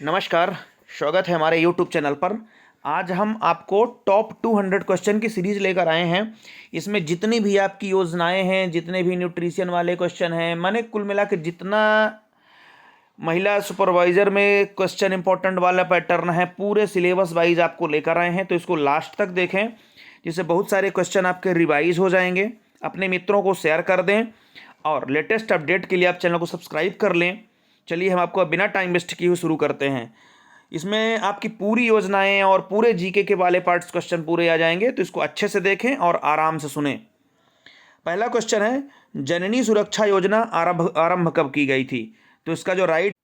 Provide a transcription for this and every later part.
नमस्कार। स्वागत है हमारे YouTube चैनल पर। आज हम आपको टॉप 200 क्वेश्चन की सीरीज़ लेकर आए हैं। इसमें जितनी भी आपकी योजनाएं हैं, जितने भी न्यूट्रिशन वाले क्वेश्चन हैं, माने कुल मिला के जितना महिला सुपरवाइज़र में क्वेश्चन इंपॉर्टेंट वाला पैटर्न है, पूरे सिलेबस वाइज आपको लेकर आए हैं। तो इसको लास्ट तक देखें, जिससे बहुत सारे क्वेश्चन आपके रिवाइज हो जाएंगे। अपने मित्रों को शेयर कर दें और लेटेस्ट अपडेट के लिए आप चैनल को सब्सक्राइब कर लें। चलिए हम आपको बिना टाइम वेस्ट किए हुए शुरू करते हैं। इसमें आपकी पूरी योजनाएं और पूरे जीके के वाले पार्ट्स क्वेश्चन पूरे आ जाएंगे, तो इसको अच्छे से देखें और आराम से सुनें। पहला क्वेश्चन है, जननी सुरक्षा योजना आरंभ आरंभ कब की गई थी? तो इसका जो राइट,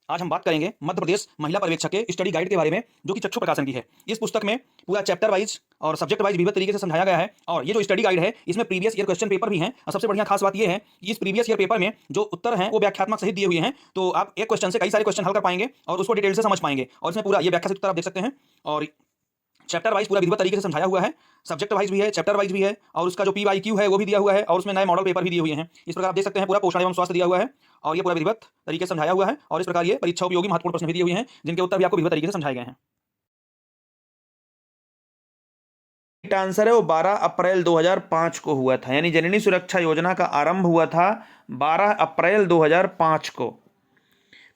आज हम बात करेंगे मध्य प्रदेश महिला पर्यवेक्षक के स्टडी गाइड के बारे में, जो कि चक्षु प्रकाशन की है। इस पुस्तक में पूरा चैप्टर वाइज और सब्जेक्ट वाइज विविध तरीके से समझाया गया है। और ये जो स्टडी गाइड है, इसमें प्रीवियस ईयर क्वेश्चन पेपर भी हैं। और सबसे बढ़िया खास बात ये है कि इस प्रीवियस ईयर पेपर में जो उत्तर हैं वो व्याख्यात्मक सहित दिए हुए हैं। तो आप एक क्वेश्चन से कई सारे क्वेश्चन हल कर पाएंगे और उसको डिटेल से समझ पाएंगे। और इसमें पूरा ये व्याख्या से उत्तर आप देख सकते हैं। और चैप्टर वाइज पूरा विधिवत तरीके से समझाया हुआ है। सब्जेक्ट वाइज भी है, चैप्टर वाइज भी है, और उसका जो PYQ है वो भी दिया हुआ है। और उसमें नए मॉडल पेपर भी दिए हुए हैं। इस प्रकार आप देख सकते हैं, पूरा पोषण एवं स्वास्थ्य दिया हुआ है और ये पूरा विधिवत तरीके से समझाया हुआ है। और इस प्रकार ये परीक्षा उपयोगी महत्वपूर्ण प्रश्न भी दिए हुए हैं, जिनके उत्तर भी आपको विधिवत तरीके से समझाए गए हैं। आंसर है वो 12 अप्रैल 2005 को हुआ था। यानी जननी सुरक्षा योजना का आरंभ हुआ था 12 अप्रैल 2005 को।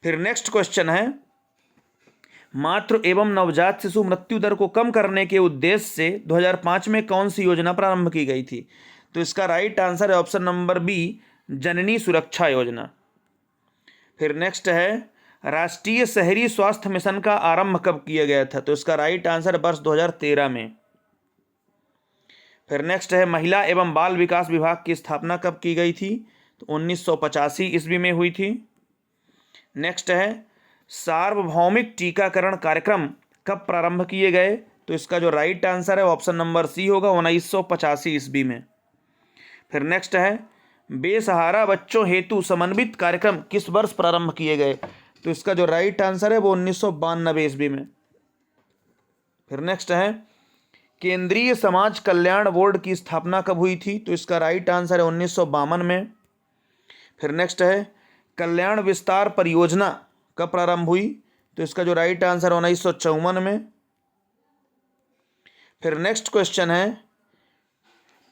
फिर नेक्स्ट क्वेश्चन है, मातृ एवं नवजात शिशु मृत्यु दर को कम करने के उद्देश्य से 2005 में कौन सी योजना प्रारंभ की गई थी? तो इसका राइट आंसर है ऑप्शन नंबर बी, जननी सुरक्षा योजना। फिर नेक्स्ट है, राष्ट्रीय शहरी स्वास्थ्य मिशन का आरंभ कब किया गया था? तो इसका राइट आंसर वर्ष 2013 में। फिर नेक्स्ट है, महिला एवं बाल विकास विभाग की स्थापना कब की गई थी? तो 1985 ईस्वी में हुई थी। नेक्स्ट है, सार्वभौमिक टीकाकरण कार्यक्रम कब प्रारंभ किए गए? तो इसका जो राइट आंसर है ऑप्शन नंबर सी होगा, 1985 ईस्वी में। फिर नेक्स्ट है, बेसहारा बच्चों हेतु समन्वित कार्यक्रम किस वर्ष प्रारंभ किए गए? तो इसका जो राइट आंसर है वो 1992 ईस्वी में। फिर नेक्स्ट है, केंद्रीय समाज कल्याण बोर्ड की स्थापना कब हुई थी? तो इसका राइट आंसर है 1952 में। फिर नेक्स्ट है, कल्याण विस्तार परियोजना कब प्रारंभ हुई? तो इसका जो राइट आंसर है 1954 में। फिर नेक्स्ट क्वेश्चन है,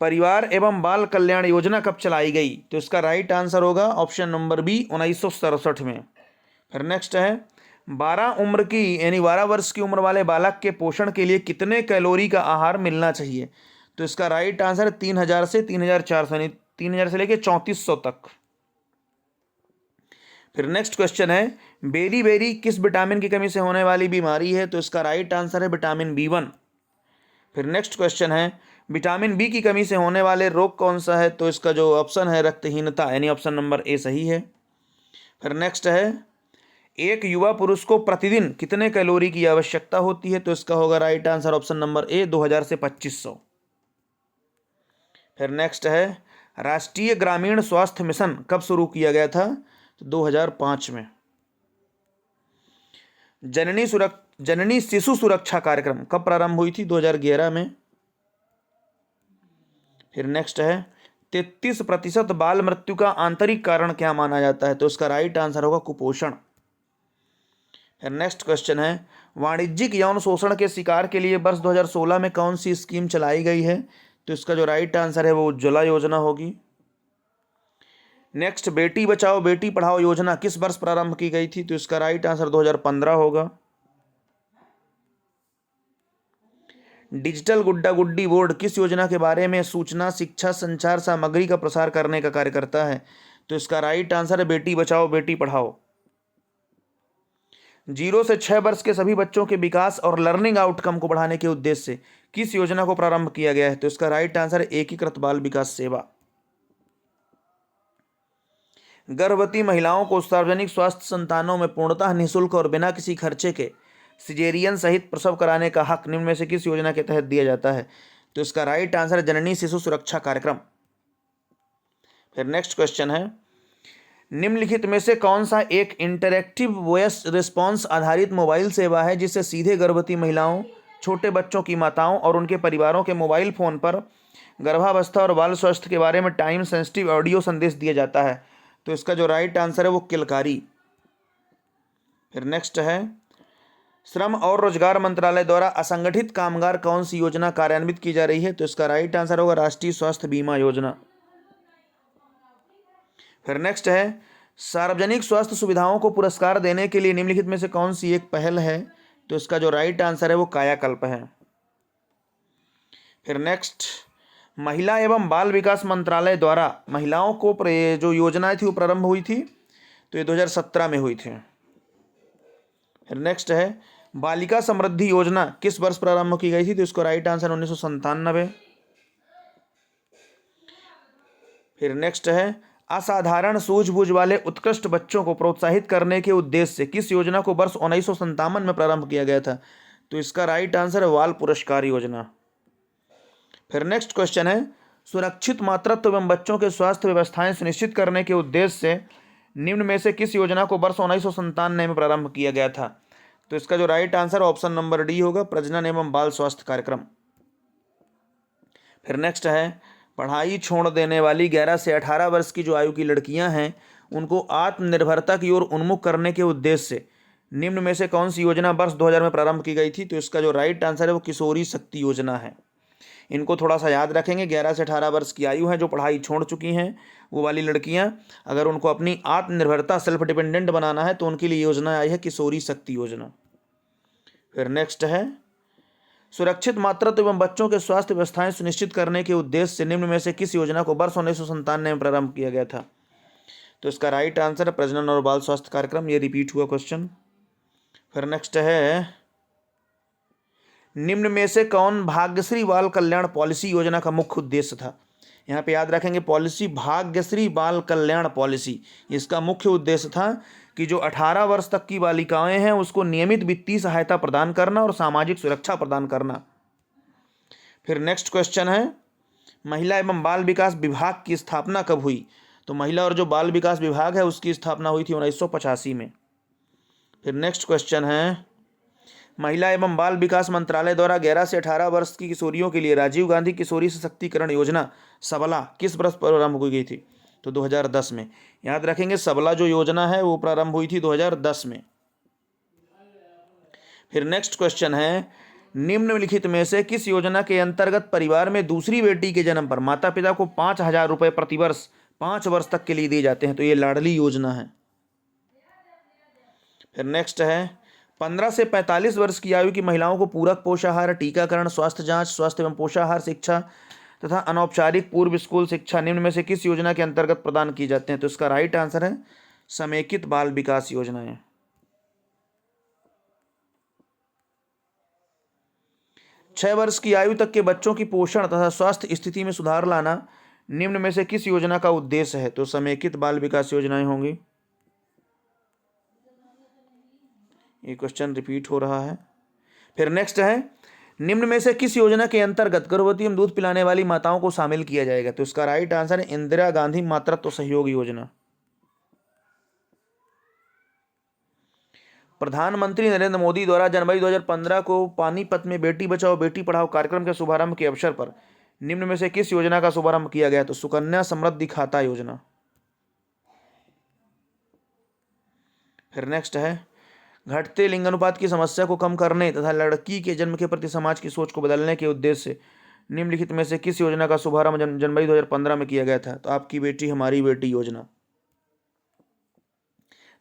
परिवार एवं बाल कल्याण योजना कब चलाई गई? तो इसका राइट आंसर होगा ऑप्शन नंबर बी, 1967 में। फिर नेक्स्ट है, 12 वर्ष की उम्र वाले बालक के पोषण के लिए कितने कैलोरी का आहार मिलना चाहिए? तो इसका राइट आंसर है 3000 से 3400, यानी 3000 से लेकर 3400 तक। फिर नेक्स्ट क्वेश्चन है, बेरी बेरी किस विटामिन की कमी से होने वाली बीमारी है? तो इसका राइट आंसर है विटामिन B1। फिर नेक्स्ट क्वेश्चन है, विटामिन बी की कमी से होने वाले रोग कौन सा है? तो इसका जो ऑप्शन है रक्तहीनता, यानी ऑप्शन नंबर ए सही है। फिर नेक्स्ट है, एक युवा पुरुष को प्रतिदिन कितने कैलोरी की आवश्यकता होती है? तो इसका होगा right answer option number A, 2000 से 2500। फिर नेक्स्ट है, राष्ट्रीय ग्रामीण स्वास्थ्य मिशन कब शुरू किया गया था? तो 2005 में। जननी शिशु सुरक्षा कार्यक्रम कब प्रारंभ हुई थी? 2011 में। फिर नेक्स्ट है, 33% बाल मृत्यु का आंतरिक कारण क्या माना जाता है? तो इसका राइट आंसर होगा कुपोषण। फिर नेक्स्ट क्वेश्चन है, वाणिज्यिक यौन शोषण के शिकार के लिए वर्ष 2016 में कौन सी स्कीम चलाई गई है? तो इसका जो राइट आंसर है वो उज्ज्वला योजना होगी। नेक्स्ट, बेटी बचाओ बेटी पढ़ाओ योजना किस वर्ष प्रारंभ की गई थी? तो इसका राइट आंसर 2015 होगा। डिजिटल गुड्डा गुड्डी बोर्ड किस योजना के बारे में सूचना शिक्षा संचार सामग्री का प्रसार करने का कार्य करता है? तो इसका राइट आंसर है बेटी बचाओ बेटी पढ़ाओ। 0 से 6 वर्ष के सभी बच्चों के विकास और लर्निंग आउटकम को बढ़ाने के उद्देश्य से किस योजना को प्रारंभ किया गया है? तो इसका राइट आंसर है एकीकृत बाल विकास सेवा। गर्भवती महिलाओं को सार्वजनिक स्वास्थ्य संस्थानों में पूर्णतः निःशुल्क और बिना किसी खर्चे के सिजेरियन सहित प्रसव कराने का हक निम्न में से किस योजना के तहत दिया जाता है? तो इसका राइट आंसर है जननी शिशु सुरक्षा कार्यक्रम। फिर नेक्स्ट क्वेश्चन है, निम्नलिखित में से कौन सा एक इंटरैक्टिव वॉइस रिस्पॉन्स आधारित मोबाइल सेवा है जिससे सीधे गर्भवती महिलाओं, छोटे बच्चों की माताओं और उनके परिवारों के मोबाइल फोन पर गर्भावस्था और बाल स्वास्थ्य के बारे में टाइम सेंसिटिव ऑडियो संदेश दिया जाता है? तो इसका जो राइट आंसर है वो किलकारी। फिर नेक्स्ट है, श्रम और रोजगार मंत्रालय द्वारा असंगठित कामगार कौन सी योजना कार्यान्वित की जा रही है? तो इसका राइट आंसर होगा राष्ट्रीय स्वास्थ्य बीमा योजना। फिर नेक्स्ट है, सार्वजनिक स्वास्थ्य सुविधाओं को पुरस्कार देने के लिए निम्नलिखित में से कौन सी एक पहल है? तो इसका जो राइट आंसर है वो कायाकल्प है। फिर नेक्स्ट, महिला एवं बाल विकास मंत्रालय द्वारा महिलाओं को जो योजनाएं थी वो प्रारंभ हुई थी, तो ये 2017 में हुई थी। फिर नेक्स्ट है, बालिका समृद्धि योजना किस वर्ष प्रारंभ की गई थी? तो इसको राइट आंसर 1997। फिर नेक्स्ट है, असाधारण सूझबूझ वाले उत्कृष्ट बच्चों को प्रोत्साहित करने के उद्देश्य से किस योजना को वर्ष 1957 में प्रारंभ किया गया था? तो इसका राइट आंसर है बाल पुरस्कार योजना। फिर नेक्स्ट क्वेश्चन है, सुरक्षित मातृत्व एवं बच्चों के स्वास्थ्य व्यवस्थाएं सुनिश्चित करने के उद्देश्य से निम्न में से किस योजना को वर्ष 1997 में प्रारंभ किया गया था? तो इसका जो right answer option number D होगा, प्रजनन एवं बाल स्वास्थ्य कार्यक्रम। फिर नेक्स्ट है, पढ़ाई छोड़ देने वाली 11 से 18 वर्ष की जो आयु की लड़कियां हैं उनको आत्मनिर्भरता की ओर उन्मुख करने के उद्देश्य से निम्न में से कौन सी योजना वर्ष 2000 में प्रारंभ की गई थी? तो इसका जो राइट आंसर है वो किशोरी शक्ति योजना है। इनको थोड़ा सा याद रखेंगे, 11 से 18 वर्ष की आयु है, जो पढ़ाई छोड़ चुकी हैं वो वाली लड़कियां, अगर उनको अपनी आत्मनिर्भरता सेल्फ डिपेंडेंट बनाना है तो उनके लिए योजना आई है किशोरी शक्ति योजना। फिर नेक्स्ट है, सुरक्षित मातृत्व एवं बच्चों के स्वास्थ्य व्यवस्थाएं सुनिश्चित करने के उद्देश्य से निम्न में से किस योजना को वर्ष 1997 में प्रारंभ किया गया था? तो इसका राइट आंसर है प्रजनन और बाल स्वास्थ्य कार्यक्रम। ये रिपीट हुआ क्वेश्चन। फिर नेक्स्ट है, निम्न में से कौन भाग्यश्री बाल कल्याण पॉलिसी योजना का मुख्य उद्देश्य था? यहाँ पे याद रखेंगे, पॉलिसी भाग्यश्री बाल कल्याण पॉलिसी, इसका मुख्य उद्देश्य था कि जो 18 वर्ष तक की बालिकाएं हैं उसको नियमित वित्तीय सहायता प्रदान करना और सामाजिक सुरक्षा प्रदान करना। फिर नेक्स्ट क्वेश्चन है, महिला एवं बाल विकास विभाग की स्थापना कब हुई? तो महिला और जो बाल विकास विभाग है उसकी स्थापना हुई थी 1985 में। फिर नेक्स्ट क्वेश्चन है, महिला एवं बाल विकास मंत्रालय द्वारा 11 से 18 वर्ष की किशोरियों के लिए राजीव गांधी किशोरी सशक्तिकरण योजना सबला किस वर्ष प्रारंभ हुई गई थी? तो 2010 में। याद रखेंगे, सबला जो योजना है वो प्रारंभ हुई थी 2010 में। फिर नेक्स्ट क्वेश्चन है, निम्नलिखित में से किस योजना के अंतर्गत परिवार में दूसरी बेटी के जन्म पर माता पिता को 5,000 रुपये प्रतिवर्ष 5 वर्ष तक के लिए दिए जाते हैं? तो ये लाडली योजना है। फिर नेक्स्ट है, 15 से 45 वर्ष की आयु की महिलाओं को पूरक पोषाहार, टीकाकरण, स्वास्थ्य जांच, स्वास्थ्य एवं पोषाहार शिक्षा तथा अनौपचारिक पूर्व स्कूल शिक्षा निम्न में से किस योजना के अंतर्गत प्रदान की जाते हैं? तो इसका राइट आंसर है समेकित बाल विकास योजनाएं। 6 वर्ष की आयु तक के बच्चों की पोषण तथा स्वास्थ्य स्थिति में सुधार लाना निम्न में से किस योजना का उद्देश्य है? तो समेकित बाल विकास योजनाएं होंगी। ये क्वेश्चन रिपीट हो रहा है। फिर नेक्स्ट है, निम्न में से किस योजना के अंतर्गत गर्भवती एवं दूध पिलाने वाली माताओं को शामिल किया जाएगा? तो इसका राइट आंसर है इंदिरा गांधी मातृत्व सहयोग योजना। प्रधानमंत्री नरेंद्र मोदी द्वारा जनवरी 2015 को पानीपत में बेटी बचाओ बेटी पढ़ाओ कार्यक्रम के शुभारंभ के अवसर पर निम्न में से किस योजना का शुभारंभ किया गया? तो सुकन्या समृद्धि खाता योजना। फिर नेक्स्ट है, घटते लिंगानुपात की समस्या को कम करने तथा लड़की के जन्म के प्रति समाज की सोच को बदलने के उद्देश्य से निम्नलिखित में से किस योजना का शुभारंभ जनवरी 2015 में किया गया था? तो आपकी बेटी हमारी बेटी योजना।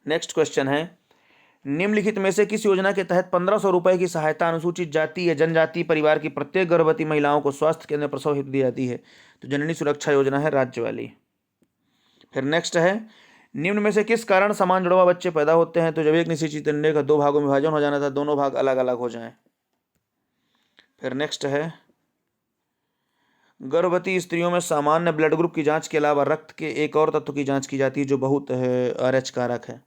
नेक्स्ट क्वेश्चन है, निम्नलिखित में से किस योजना के तहत 1500 रुपए की सहायता अनुसूचित जाति या जनजाति परिवार की प्रत्येक गर्भवती महिलाओं को स्वास्थ्य केंद्र में प्रसव हेतु दी जाती है? तो जननी सुरक्षा योजना है राज्य वाली। फिर नेक्स्ट है, निम्न में से किस कारण समान जुड़वा बच्चे पैदा होते हैं? तो जब एक निश्चित अंडे का 2 भागों में विभाजन हो जाना था, दोनों भाग अलग अलग हो जाएं। फिर नेक्स्ट है, गर्भवती स्त्रियों में सामान्य ब्लड ग्रुप की जांच के अलावा रक्त के एक और तत्व की जांच की जाती है जो बहुत RH कारक है।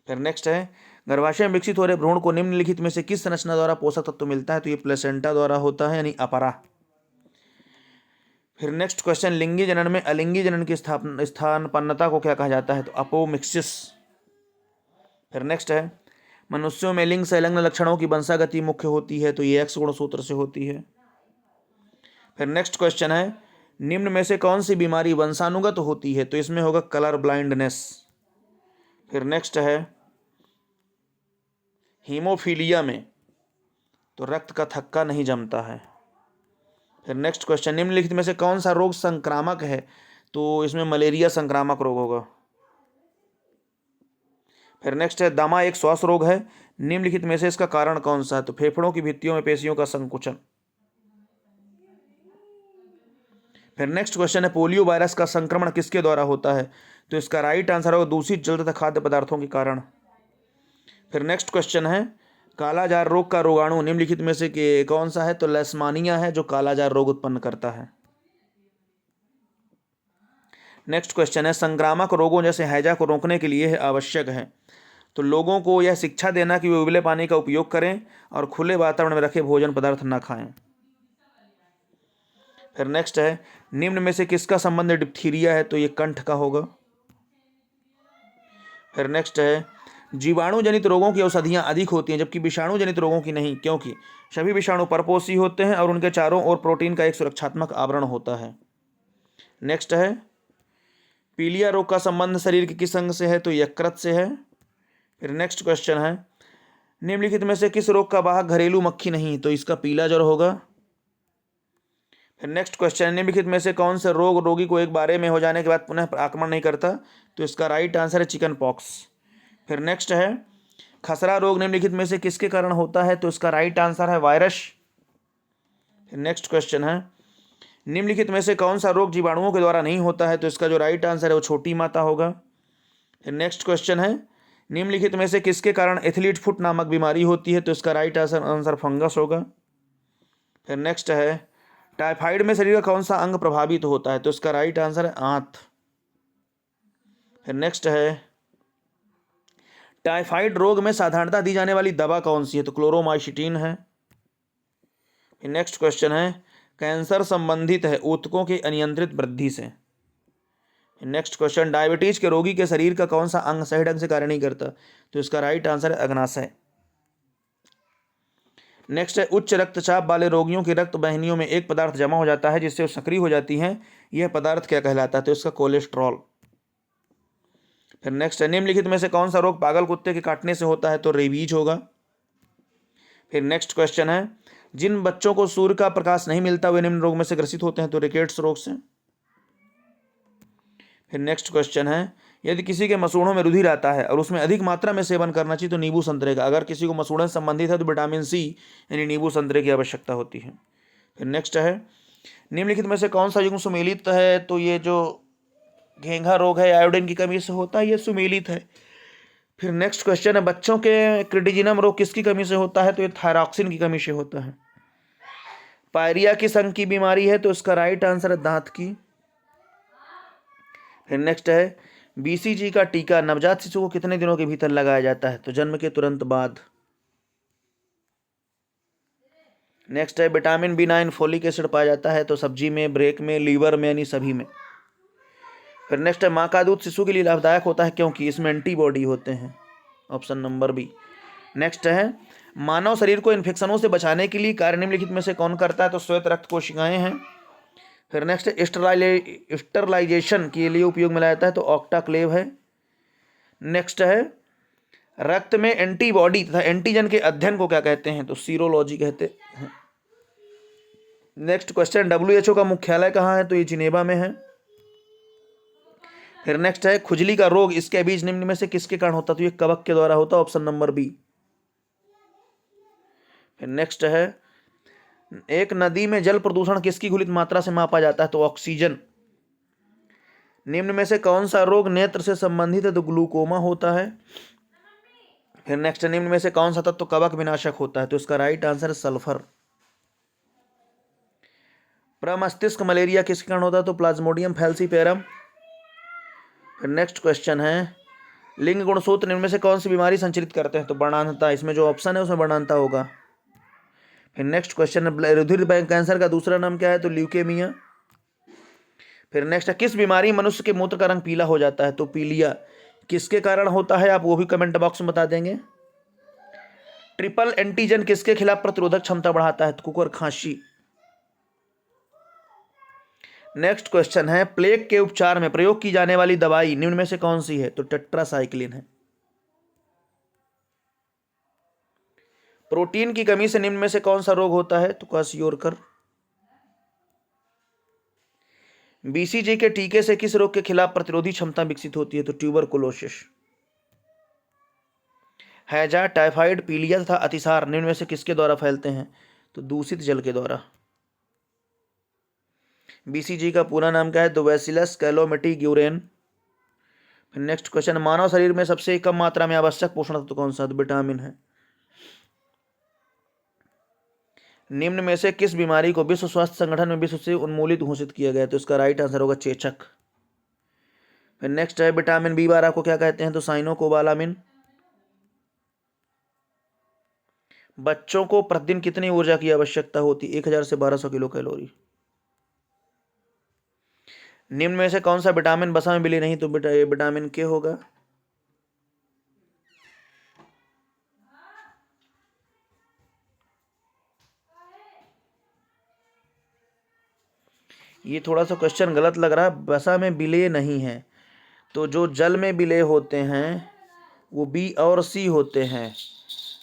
फिर नेक्स्ट है, गर्भाशय में विकसित हो रहे भ्रूण को निम्नलिखित में से किस संरचना द्वारा पोषक तत्व मिलता है? तो ये प्लेसेंटा द्वारा होता है, यानी अपरा। फिर नेक्स्ट क्वेश्चन, लिंगी जनन में अलिंगी जनन की स्थानपन्नता को क्या कहा जाता है? तो अपोमिक्सिस। फिर नेक्स्ट है, मनुष्यों में लिंग संलग्न लक्षणों की वंशागति मुख्य होती है? तो ये X गुणसूत्र से होती है। फिर नेक्स्ट क्वेश्चन है, निम्न में से कौन सी बीमारी वंशानुगत होती है? तो इसमें होगा कलर ब्लाइंडनेस। फिर नेक्स्ट है, हीमोफीलिया में तो रक्त का थक्का नहीं जमता है। फिर नेक्स्ट क्वेश्चन, निम्नलिखित में से कौन सा रोग संक्रामक है? तो इसमें मलेरिया संक्रामक रोग होगा। फिर नेक्स्ट है, दमा एक श्वास रोग है, निम्नलिखित में से इसका कारण कौन सा है? तो फेफड़ों की भित्तियों में पेशियों का संकुचन। फिर नेक्स्ट क्वेश्चन है, पोलियो वायरस का संक्रमण किसके द्वारा होता है? तो इसका राइट आंसर होगा दूषित जल तथा खाद्य पदार्थों के कारण। फिर नेक्स्ट क्वेश्चन है, कालाजार रोग का रोगाणु निम्नलिखित में से कौन सा है? तो लेशमानिया है जो कालाजार रोग उत्पन्न करता है। नेक्स्ट क्वेश्चन है, संक्रामक रोगों जैसे हैजा को रोकने के लिए आवश्यक है? तो लोगों को यह शिक्षा देना कि वे उबले पानी का उपयोग करें और खुले वातावरण में रखे भोजन पदार्थ न खाएं। फिर नेक्स्ट है, निम्न में से किसका संबंध डिप्थीरिया है? तो ये कंठ का होगा। फिर नेक्स्ट है, जीवाणु जनित रोगों की औषधियां अधिक होती हैं जबकि विषाणु जनित रोगों की नहीं, क्योंकि सभी विषाणु परपोषी होते हैं और उनके चारों ओर प्रोटीन का एक सुरक्षात्मक आवरण होता है। नेक्स्ट है, पीलिया रोग का संबंध शरीर के किस अंग से है? तो यकृत से है। फिर नेक्स्ट क्वेश्चन है, निम्नलिखित में से किस रोग का वाहक घरेलू मक्खी नहीं? तो इसका पीला ज्वर होगा। फिर नेक्स्ट क्वेश्चन, निम्नलिखित में से कौन से रोग रोगी को एक बारे में हो जाने के बाद पुनः आक्रमण नहीं करता? तो इसका राइट आंसर है चिकन पॉक्स। फिर नेक्स्ट है, खसरा रोग निम्नलिखित में से किसके कारण होता है? तो इसका राइट आंसर है वायरस। फिर नेक्स्ट क्वेश्चन है, निम्नलिखित में से कौन सा रोग जीवाणुओं के द्वारा नहीं होता है? तो इसका जो राइट आंसर है वो छोटी माता होगा। फिर नेक्स्ट क्वेश्चन है, निम्नलिखित में से किसके कारण एथलीट फुट नामक बीमारी होती है? तो इसका राइट आंसर फंगस होगा। फिर नेक्स्ट है, टाइफाइड में शरीर का कौन सा अंग प्रभावित होता है? तो इसका राइट आंसर है आंत। फिर नेक्स्ट है, टाइफाइड रोग में साधारणतः दी जाने वाली दवा कौन सी है? तो क्लोरोमाइसिटिन है। फिर नेक्स्ट क्वेश्चन है, कैंसर संबंधित है ऊतकों की अनियंत्रित वृद्धि से। नेक्स्ट क्वेश्चन, डायबिटीज के रोगी के शरीर का कौन सा अंग सही ढंग से कार्य नहीं करता? तो इसका राइट आंसर है अग्नाशय। नेक्स्ट है, उच्च रक्तचाप वाले रोगियों की रक्त वाहिनियों में एक पदार्थ जमा हो जाता है जिससे वो सक्रिय हो जाती हैं, यह पदार्थ क्या कहलाता है? तो इसका कोलेस्ट्रॉल। फिर नेक्स्ट है, निम्नलिखित में से कौन सा रोग पागल कुत्ते के काटने से होता है? तो रेबीज होगा। फिर नेक्स्ट क्वेश्चन है, जिन बच्चों को सूर्य का प्रकाश नहीं मिलता वे निम्न रोग में से ग्रसित होते हैं? तो रिकेट्स रोग से। फिर नेक्स्ट क्वेश्चन है, यदि किसी के मसूड़ों में रुधिर आता है और उसमें अधिक मात्रा में सेवन करना चाहिए तो नींबू संतरे का। अगर किसी को मसूड़न संबंधित है तो विटामिन सी यानी नींबू संतरे की आवश्यकता होती है। फिर नेक्स्ट है, निम्नलिखित में से कौन सा युग्म सुमेलित है? तो ये जो घेंघा रोग है आयोडीन की कमी से होता है, ये सुमेलित है। फिर नेक्स्ट क्वेश्चन है, बच्चों के क्रिटिजिनम रोग किसकी कमी से होता है? तो ये थायरॉक्सिन की कमी से होता है। पायरिया किस अंग की बीमारी है? तो इसका राइट आंसर है दांत की। फिर नेक्स्ट है, बीसीजी का टीका नवजात शिशु को कितने दिनों के भीतर लगाया जाता है? तो जन्म के तुरंत बाद। नेक्स्ट है, विटामिन B9 फोलिक एसिड पाया जाता है तो सब्जी में, ब्रेक में, लीवर में यानी सभी में। फिर नेक्स्ट है, माँ का दूध शिशु के लिए लाभदायक होता है क्योंकि इसमें एंटीबॉडी होते हैं, ऑप्शन नंबर बी। नेक्स्ट है, मानव शरीर को इन्फेक्शनों से बचाने के लिए कार्य निम्नलिखित में से कौन करता है? तो श्वेत रक्त कोशिकाएं हैं। फिर नेक्स्ट है, स्टरलाइजेशन के लिए उपयोग में लाया जाता है तो ऑक्टाक्लेव है। नेक्स्ट है, रक्त में एंटीबॉडी तथा एंटीजन के अध्ययन को क्या कहते हैं? तो सीरोलॉजी कहते हैं। नेक्स्ट क्वेश्चन, WHO का मुख्यालय कहाँ है? तो ये जिनेवा में है। फिर नेक्स्ट है, खुजली का रोग इसके बीज निम्न में से किसके कारण होता है? तो ये कवक के द्वारा होता है, ऑप्शन नंबर बी। फिर नेक्स्ट है, एक नदी में जल प्रदूषण किसकी घुलित मात्रा से मापा जाता है? तो ऑक्सीजन। निम्न में से कौन सा रोग नेत्र से संबंधित है? तो ग्लूकोमा होता है। फिर नेक्स्ट, निम्न में से कौन सा तत्व कवक विनाशक होता है? तो इसका राइट आंसर है सल्फर। प्रमस्तिष्क मलेरिया किसके कारण होता है? तो प्लाज्मोडियम फैल्सीपेरम। फिर नेक्स्ट क्वेश्चन है, लिंग गुणसूत्र निम्न में से कौन सी बीमारी संचरित करते हैं? तो वर्णांधता। इसमें जो ऑप्शन है उसमें वर्णांधता होगा। फिर नेक्स्ट क्वेश्चन है, रुधिर बैंक कैंसर का दूसरा नाम क्या है? तो ल्यूकेमिया। फिर नेक्स्ट है, किस बीमारी मनुष्य के मूत्र का रंग पीला हो जाता है? तो पीलिया। किसके कारण होता है आप वो भी कमेंट बॉक्स में बता देंगे। ट्रिपल एंटीजन किसके खिलाफ प्रतिरोधक क्षमता बढ़ाता है? तो कुकुर खांसी। नेक्स्ट क्वेश्चन है, प्लेग के उपचार में प्रयोग की जाने वाली दवाई निम्न में से कौन सी है? तो टेट्रासाइक्लिन है। प्रोटीन की कमी से निम्न में से कौन सा रोग होता है? तो क्वाशियोरकर। बीसीजी के टीके से किस रोग के खिलाफ प्रतिरोधी क्षमता विकसित होती है? तो ट्यूबरकुलोसिस। हैजा, टाइफाइड, पीलिया तथा अतिसार निम्न में से किसके द्वारा फैलते हैं? तो दूषित जल के द्वारा। बीसीजी का पूरा नाम क्या है? तो बैसिलस कैलोमेटिग्यूरेन। फिर नेक्स्ट क्वेश्चन, मानव शरीर में सबसे कम मात्रा में आवश्यक पोषण तत्व कौन सा? तो विटामिन है। निम्न में से किस बीमारी को विश्व स्वास्थ्य संगठन में विश्व से उन्मूलित घोषित किया गया? तो इसका राइट आंसर होगा चेचक। फिर नेक्स्ट है, विटामिन बी 12 को क्या कहते हैं? तो साइनोकोबालामिन। बच्चों को प्रतिदिन कितनी ऊर्जा की आवश्यकता होती है? 1000 से 1200 किलो कैलोरी। निम्न में से कौन सा विटामिन वसा में मिले नहीं? तो विटामिन के होगा। ये थोड़ा सा क्वेश्चन गलत लग रहा है, वसा में विलेय नहीं है। तो जो जल में विलेय होते हैं वो बी और सी होते हैं,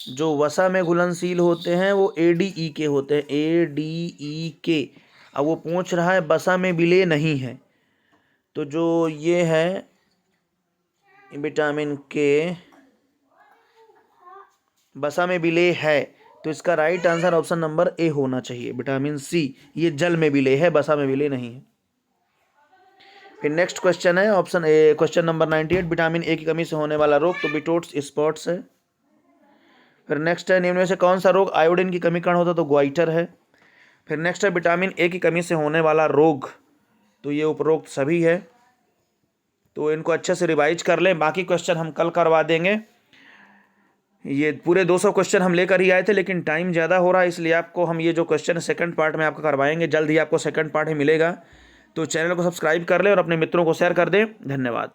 जो वसा में घुलनशील होते हैं वो ADE के होते हैं, ADE के। अब वो पूछ रहा है वसा में विलेय नहीं है, तो जो ये है विटामिन के वसा में विलेय है, तो इसका right answer option number A होना चाहिए, विटामिन सी। ये जल में विलेय है, वसा में विलेय नहीं है। फिर नेक्स्ट क्वेश्चन है option A, question number 98, vitamin A की कमी से होने वाला रोग? तो बिटोट्स स्पॉट्स है। फिर नेक्स्ट है, निम्न में से कौन सा रोग आयोडीन की कमी कारण होता है? तो ग्वाइटर है। फिर नेक्स्ट है, विटामिन ए की कमी से होने वाला रोग? तो ये उपरोक्त सभी है। तो इनको अच्छे से रिवाइज कर लें, बाकी क्वेश्चन हम कल करवा देंगे। ये पूरे 200 क्वेश्चन हम लेकर ही आए थे, लेकिन टाइम ज़्यादा हो रहा है, इसलिए आपको हम ये जो क्वेश्चन सेकंड पार्ट में आपका करवाएंगे, जल्द ही आपको सेकंड पार्ट ही मिलेगा। तो चैनल को सब्सक्राइब कर लें और अपने मित्रों को शेयर कर दें। धन्यवाद।